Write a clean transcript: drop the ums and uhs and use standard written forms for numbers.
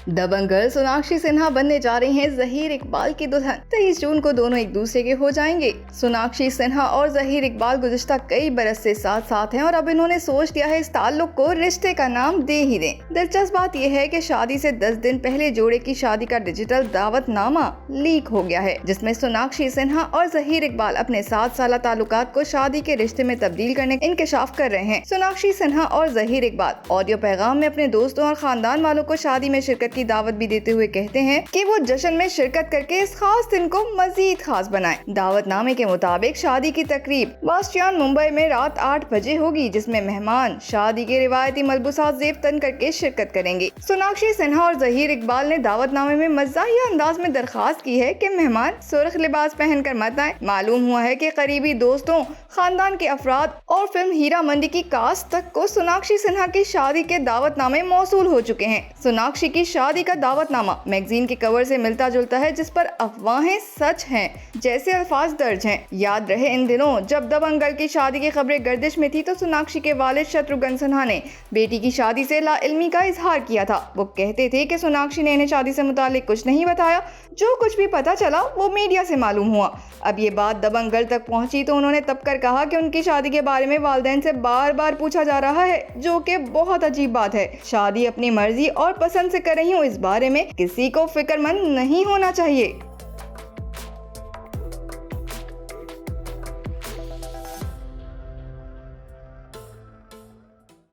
दबंग girl Sonakshi Sinha बनने जा रही हैं जहीर इकबाल की दुल्हन। 23 जून को दोनों एक दूसरे के हो जाएंगे। सोनाक्षी सिन्हा और जहीर इकबाल गुज़िश्ता कई बरस से साथ साथ हैं और अब इन्होंने सोच लिया है इस ताल्लुक को रिश्ते का नाम दे ही दें। दिलचस्प बात यह है कि शादी से 10 दिन पहले जोड़े की शादी का डिजिटल दावतनामा लीक हो गया है, जिसमें सोनाक्षी सिन्हा और जहीर इकबाल अपने 7 साल ताल्लुकात को शादी के रिश्ते में तब्दील करने का इंकशाफ कर रहे हैं। सोनाक्षी सिन्हा और जहीर इकबाल ऑडियो पैगाम में अपने दोस्तों और खानदान वालों को शादी में शिरकत की दावत भी देते हुए कहते हैं कि वो जश्न में शिरकत करके इस खास दिन को मजीद खास बनाएं। दावतनामे के मुताबिक शादी की तकरीब बास्टियान मुंबई में रात 8 बजे होगी, जिसमें मेहमान शादी के रिवायती मलबूसात ज़ेब तन करके शिरकत करेंगे। सोनाक्षी सिन्हा और जहीर इकबाल ने दावतनामे में मज़ाहिया अंदाज में दरखास्त की है कि मेहमान सुर्ख लिबास पहनकर मत आए। मालूम हुआ है कि करीबी दोस्तों, खानदान के अफराद और फिल्म हीरा मंडी की कास्ट तक को सोनाक्षी सिन्हा की शादी के दावतनामे मौसूल हो चुके हैं। सोनाक्षी की शादी का दावतनामा मैगजीन के कवर से मिलता जुलता है, जिस पर अफवाहें सच हैं जैसे अल्फाज दर्ज हैं। याद रहे इन दिनों जब दबंग गर्ल की शादी की खबरें गर्दिश में थी तो सोनाक्षी के वालिद शत्रुघ्न सिन्हा ने बेटी की शादी से लाइल्मी का इजहार किया था। वो कहते थे कि सोनाक्षी ने इन्हें शादी से मुतालिक कुछ नहीं बताया, जो कुछ भी पता चला वो मीडिया से मालूम हुआ। अब ये बात दबंग गर्ल तक पहुंची तो उन्होंने तब कर कहा कि उनकी शादी के बारे में वालिदैन से बार बार पूछा जा रहा है, जो कि बहुत अजीब बात है। शादी अपनी मर्जी और पसंद से कर रही हूँ, इस बारे में किसी को फिक्रमंद नहीं होना चाहिए।